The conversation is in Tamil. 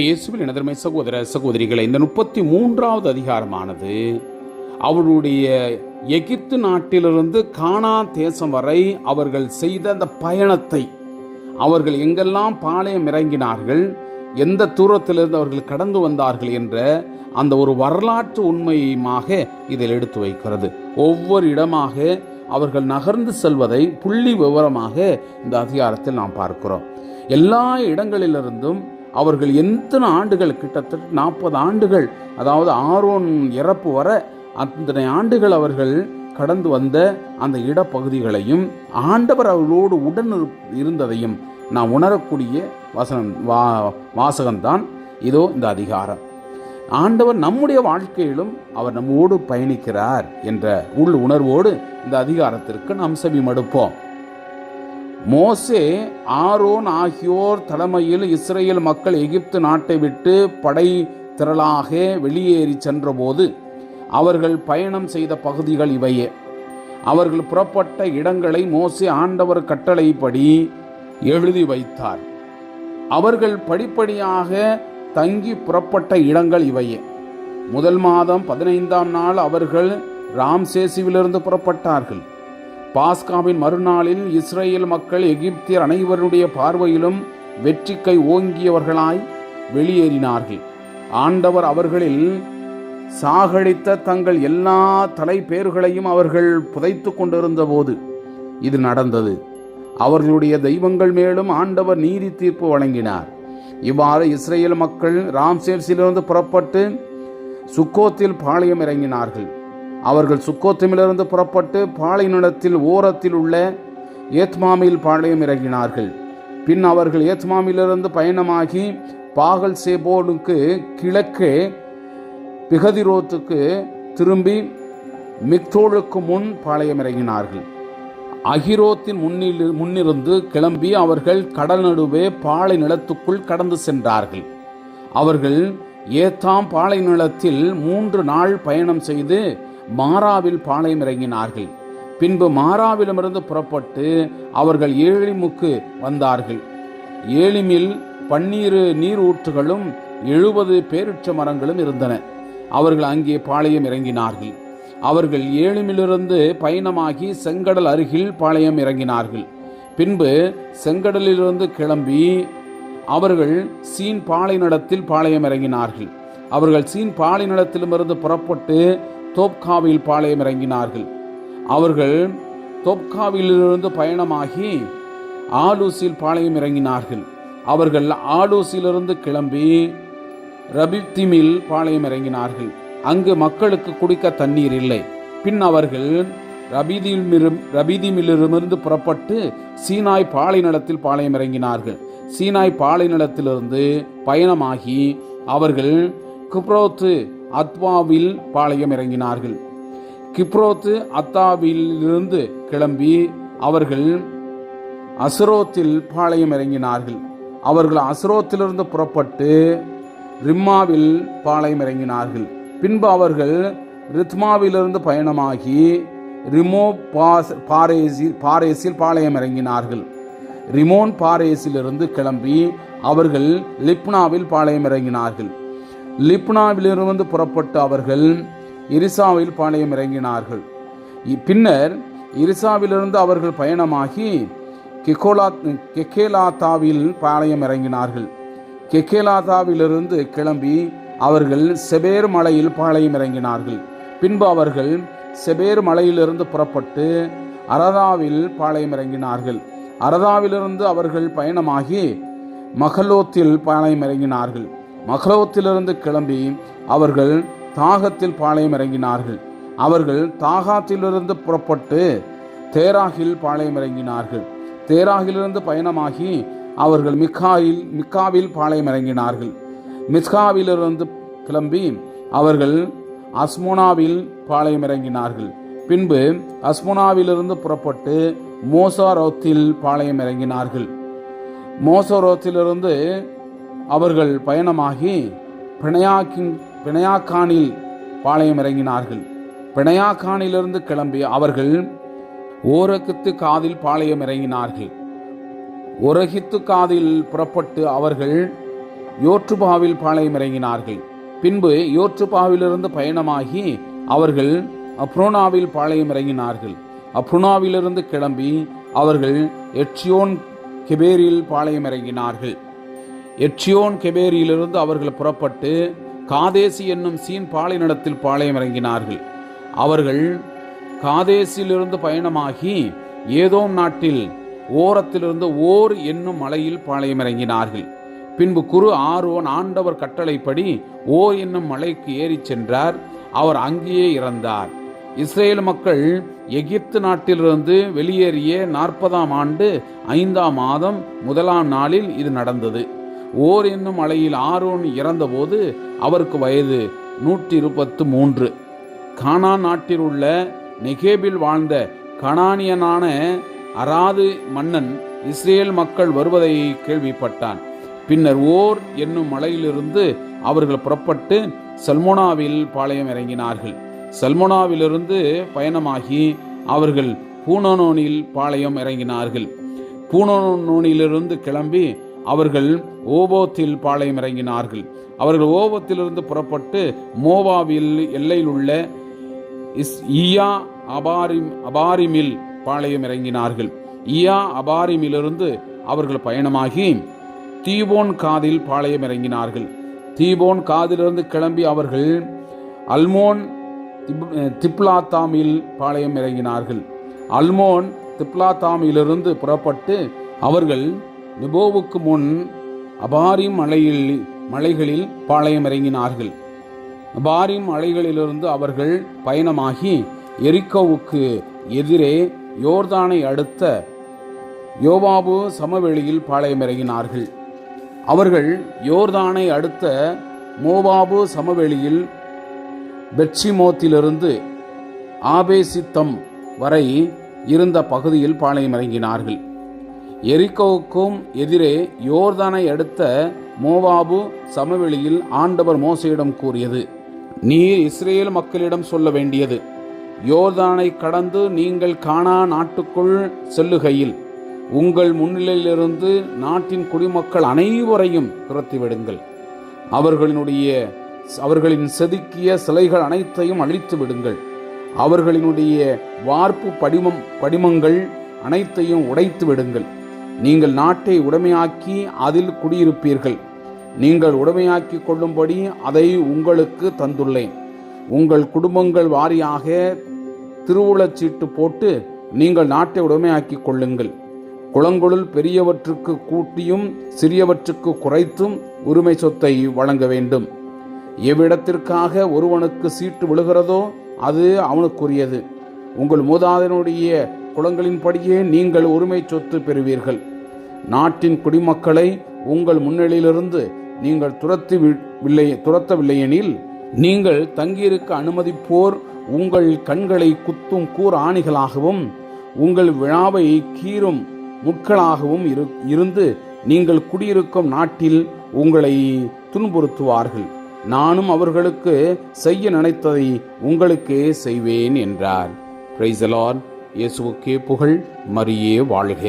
இயேசுவில் எனதருமை சகோதர சகோதரிகளை, இந்த 33வது அதிகாரமானது அவருடைய எகிப்து நாட்டிலிருந்து கானா தேசம் வரை அவர்கள் செய்த அந்த பயணத்தை, அவர்கள் எங்கெல்லாம் பாளையம் இறங்கினார்கள், எந்த தூரத்திலிருந்து அவர்கள் கடந்து வந்தார்கள் என்ற அந்த ஒரு வரலாற்று உண்மையுமாக இதில் எடுத்து வைக்கிறது. ஒவ்வொரு இடமாக அவர்கள் நகர்ந்து செல்வதை புள்ளி விவரமாக இந்த அதிகாரத்தில் நாம் பார்க்கிறோம். எல்லா இடங்களிலிருந்தும் அவர்கள் எத்தனை ஆண்டுகள், கிட்டத்தட்ட 40 ஆண்டுகள், அதாவது ஆரோன் இறப்பு வர அத்தனை ஆண்டுகள் அவர்கள் கடந்து வந்த அந்த இடப்பகுதிகளையும் ஆண்டவர் அவர்களோடு உடன் இருந்ததையும் நாம் உணரக்கூடிய வாசகம்தான் இதோ இந்த அதிகாரம். ஆண்டவர் நம்முடைய வாழ்க்கையிலும் அவர் நம்மோடு பயணிக்கிறார் என்ற உள் உணர்வோடு இந்த அதிகாரத்திற்கு நாம் செவிமடுப்போம். மோசே, ஆரோன் ஆகியோர் தலைமையில் இஸ்ரேல் மக்கள் எகிப்து நாட்டை விட்டு படை திரளாக வெளியேறி சென்றபோது அவர்கள் பயணம் செய்த பகுதிகள் இவையே. அவர்கள் புறப்பட்ட இடங்களை மோசே ஆண்டவர் கட்டளைப்படி எழுதி வைத்தார். அவர்கள் படிப்படியாக தங்கி புறப்பட்ட இடங்கள் இவையே. முதல் மாதம் 15ஆம் நாள் அவர்கள் ராம்சேசுவிலிருந்து புறப்பட்டார்கள். பாஸ்காவின் மறுநாளில் இஸ்ரேல் மக்கள் எகிப்தியர் அனைவருடைய பார்வையிலும் வெற்றிக்கை ஓங்கியவர்களாய் வெளியேறினார்கள். ஆண்டவர் அவர்களில் சாகடித்த தங்கள் எல்லா தலைப்பேர்களையும் அவர்கள் புதைத்து கொண்டிருந்த போது இது நடந்தது. அவர்களுடைய தெய்வங்கள் மேலும் ஆண்டவர் நீதி தீர்ப்பு வழங்கினார். இவ்வாறு இஸ்ரேல் மக்கள் ராம்சேசிலிருந்து புறப்பட்டு சுக்கோத்தில் பாளையம் இறங்கினார்கள். அவர்கள் சுக்கோத்திலிருந்து புறப்பட்டு பாலை நிலத்தில் ஓரத்தில் உள்ள ஏத்மாமில் பாளையம் இறங்கினார்கள். பின் அவர்கள் ஏத்மாமிலிருந்து பயணமாகி பாகல் சேபோனுக்கு கிழக்கே பிகதிரோத்துக்கு திரும்பி மிக்தோலுக்கு முன் பாளையம் இறங்கினார்கள். அகிரோத்தின் முன்னிருந்து கிளம்பி அவர்கள் கடல் நடுவே பாலை நிலத்துக்குள் கடந்து சென்றார்கள். அவர்கள் ஏத்தாம் பாலை நிலத்தில் 3 நாள் பயணம் செய்து மாராவில் பாளையம் இறங்கினார்கள். பின்பு மாராவிலிருந்து புறப்பட்டு அவர்கள் ஏலிமுக்கு வந்தார்கள். ஏலிமில் 12 நீர் ஊற்றுகளும் 70 பேரிச்ச மரங்களும் இருந்தன. அவர்கள் அங்கே பாளையம் இறங்கினார்கள். அவர்கள் ஏலிமிலிருந்து பயணமாகி செங்கடல் அருகில் பாளையம் இறங்கினார்கள். பின்பு செங்கடலிலிருந்து கிளம்பி அவர்கள் சீன் பாலைநிலத்தில் பாளையம் இறங்கினார்கள். அவர்கள் சீன் பாலைநிலத்திலிருந்து புறப்பட்டு தோப்காவில் பாளையம் இறங்கினார்கள். அவர்கள் தோப்காவிலிருந்து பயணமாகி ஆலூசில் பாளையம் இறங்கினார்கள். அவர்கள் ஆலூசிலிருந்து கிளம்பி ரபித்திமில் பாளையம் இறங்கினார்கள். அங்கு மக்களுக்கு குடிக்க தண்ணீர் இல்லை. பின் அவர்கள் ரபீதிமிலிருந்து புறப்பட்டு சீனாய் பாலைநிலத்தில் பாளையம் இறங்கினார்கள். சீனாய் பாலைநிலத்திலிருந்து பயணமாகி அவர்கள் கிப்ரோத்து அத்வாவில் பாளையம் இறங்கினார்கள். கிப்ரோத்து அத்தாவிலிருந்து கிளம்பி அவர்கள் அஸ்ரோத்தில் பாளையம் இறங்கினார்கள். அவர்கள் அஸ்ரோத்திலிருந்து புறப்பட்டு ரிம்மாவில் பாளையம் இறங்கினார்கள். பின்பு அவர்கள் ரித்மாவிலிருந்து பயணமாகி ரிமோ பாரேசில் பாளையம் இறங்கினார்கள். ரிமோன் பாரேசிலிருந்து கிளம்பி அவர்கள் லிப்னாவில் பாளையம் இறங்கினார்கள். லிப்னாவிலிருந்து புறப்பட்டு அவர்கள் இரிசாவில் பாளையம் இறங்கினார்கள். பின்னர் இரிசாவிலிருந்து அவர்கள் பயணமாகி கெக்கேலாத்தாவில் பாளையம் இறங்கினார்கள். கெக்கேலாத்தாவிலிருந்து கிளம்பி அவர்கள் செபேர் மலையில் பாளையம் இறங்கினார்கள். பின்பு அவர்கள் செபேர் மலையிலிருந்து புறப்பட்டு அரதாவில் பாளையம் இறங்கினார்கள். அரதாவிலிருந்து அவர்கள் பயணமாகி மகளோத்தில் பாளையம் இறங்கினார்கள். மகளோத்திலிருந்து கிளம்பி அவர்கள் தாகத்தில் பாளையம் இறங்கினார்கள். அவர்கள் தாகாத்திலிருந்து புறப்பட்டு தேராகில் பாளையம் இறங்கினார்கள். தேராகிலிருந்து பயணமாகி அவர்கள் மிக்காவில் பாளையம் இறங்கினார்கள். மிஸ்காவிலிருந்து கிளம்பி அவர்கள் அஸ்மோனாவில் பாளையம் இறங்கினார்கள். பின்பு அஸ்மோனாவிலிருந்து புறப்பட்டு மோசாரோத்தில் பாளையம் இறங்கினார்கள். மோசாரோத்திலிருந்து அவர்கள் பயணமாகி பிணையாக்கானில் பாளையம் இறங்கினார்கள். பிணையாக்கானிலிருந்து கிளம்பி அவர்கள் ஓரகித்து காதில் பாளையம் இறங்கினார்கள். ஒரகித்து காதில் புறப்பட்டு அவர்கள் யோற்றுபாவில் பாளையம் இறங்கினார்கள். பின்பு யோற்றுபாவிலிருந்து பயணமாகி அவர்கள் அப்ரோனாவில் பாளையம் இறங்கினார்கள். அப்ரோனாவிலிருந்து கிளம்பி அவர்கள் எட்சியோன் கெபேரில் பாளையம் இறங்கினார்கள். எட்சியோன் கெபேரியிலிருந்து அவர்கள் புறப்பட்டு காதேசி என்னும் சீன் பாலைநிலத்தில் பாளையம் இறங்கினார்கள். அவர்கள் காதேசிலிருந்து பயணமாகி ஏதோம் நாட்டில் ஓரத்திலிருந்து ஓர் என்னும் மலையில் பாளையம் இறங்கினார்கள். பின்பு குரு ஆரோன் ஆண்டவர் கட்டளைப்படி ஓர் என்னும் மலைக்கு ஏறிச் சென்றார். அவர் அங்கேயே இறந்தார். இஸ்ரேல் மக்கள் எகிப்து நாட்டிலிருந்து வெளியேறிய 40ஆம் ஆண்டு 5ஆம் மாதம் 1ஆம் நாளில் இது நடந்தது. ஓர் என்னும் மலையில் ஆரோன் இறந்தபோது அவருக்கு வயது 123. கானான் நாட்டில் உள்ள நெகேபில் வாழ்ந்த கனானியனான அராது மன்னன் இஸ்ரேல் மக்கள் வருவதை கேள்விப்பட்டான். பின்னர் ஓர் என்னும் மலையிலிருந்து அவர்கள் புறப்பட்டு சல்மோனாவில் பாளையம் இறங்கினார்கள். சல்மோனாவிலிருந்து பயணமாகி அவர்கள் பூனோனில் பாளையம் இறங்கினார்கள். பூனோனிலிருந்து கிளம்பி அவர்கள் ஓபோத்தில் பாளையம் இறங்கினார்கள். அவர்கள் ஓபத்திலிருந்து புறப்பட்டு மோவாவில் எல்லையில் உள்ள ஈயா அபாரிமில் பாளையம் இறங்கினார்கள். ஈயா அபாரிமிலிருந்து அவர்கள் பயணமாகி தீபோன் காதில் பாளையம் இறங்கினார்கள். தீபோன் காதிலிருந்து கிளம்பி அவர்கள் அல்மோன் திப்லாத்தாமில் பாளையம் இறங்கினார்கள். அல்மோன் திப்லாத்தாமிலிருந்து புறப்பட்டு அவர்கள் நிபோவுக்கு முன் அபாரிம் மலைகளில் பாளையம் இறங்கினார்கள். அபாரிம் மலைகளிலிருந்து அவர்கள் பயணமாகி எரிக்கோவுக்கு எதிரே யோர்தானை அடுத்த யோவாபு சமவெளியில் பாளையம் இறங்கினார்கள். அவர்கள் யோர்தானை அடுத்த மோவாபு சமவெளியில் பெட்சிமோத்திலிருந்து ஆபேசித்தம் வரை இருந்த பகுதியில் பாளையம் இறங்கினார்கள். எரிக்கோவுக்கும் எதிரே யோர்தானை அடுத்த மோவாபு சமவெளியில் ஆண்டவர் மோசேயிடம் கூறியது, நீர் இஸ்ரேல் மக்களிடம் சொல்ல வேண்டியது, யோர்தானை கடந்து நீங்கள் கானான் நாட்டுக்குள் செல்லுகையில் உங்கள் முன்னிலையிலிருந்து நாட்டின் குடிமக்கள் அனைவரையும் துரத்திவிடுங்கள். அவர்களின் செதுக்கிய சிலைகள் அனைத்தையும் அழித்து விடுங்கள். அவர்களினுடைய வார்ப்பு படிமங்கள் அனைத்தையும் உடைத்து விடுங்கள். நீங்கள் நாட்டை உடைமையாக்கி அதில் குடியிருப்பீர்கள். நீங்கள் உடைமையாக்கி கொள்ளும்படி அதை உங்களுக்கு தந்துள்ளேன். உங்கள் குடும்பங்கள் வாரியாக திருவுளச்சீட்டு போட்டு நீங்கள் நாட்டை உடைமையாக்கி கொள்ளுங்கள். குளங்களுள் பெரியவற்றுக்கு கூட்டியும் சிறியவற்றுக்கு குறைத்தும் உரிமை சொத்தை வழங்க வேண்டும். எவ்விடத்திற்காக ஒருவனுக்கு சீட்டு விழுகிறதோ அது அவனுக்குரியது. உங்கள் மூதாதையனுடைய குலங்களின்படியே நீங்கள் உரிமை சொத்து பெறுவீர்கள். நாட்டின் குடிமக்களை உங்கள் முன்னிலையிலிருந்து நீங்கள் துரத்தவில்லையெனில் நீங்கள் தங்கியிருக்க அனுமதிப்போர் உங்கள் கண்களை குத்தும் கூர் ஆணிகளாகவும் உங்கள் விழாவை கீறும் முட்களாகவும் இருந்து நீங்கள் குடியிருக்கும் நாட்டில் உங்களை துன்புறுத்துவார்கள். நானும் அவர்களுக்கு செய்ய நினைத்ததை உங்களுக்கே செய்வேன் என்றார். Praise the Lord. இயேசுவுக்கே புகழ். மரியே வாழ்க.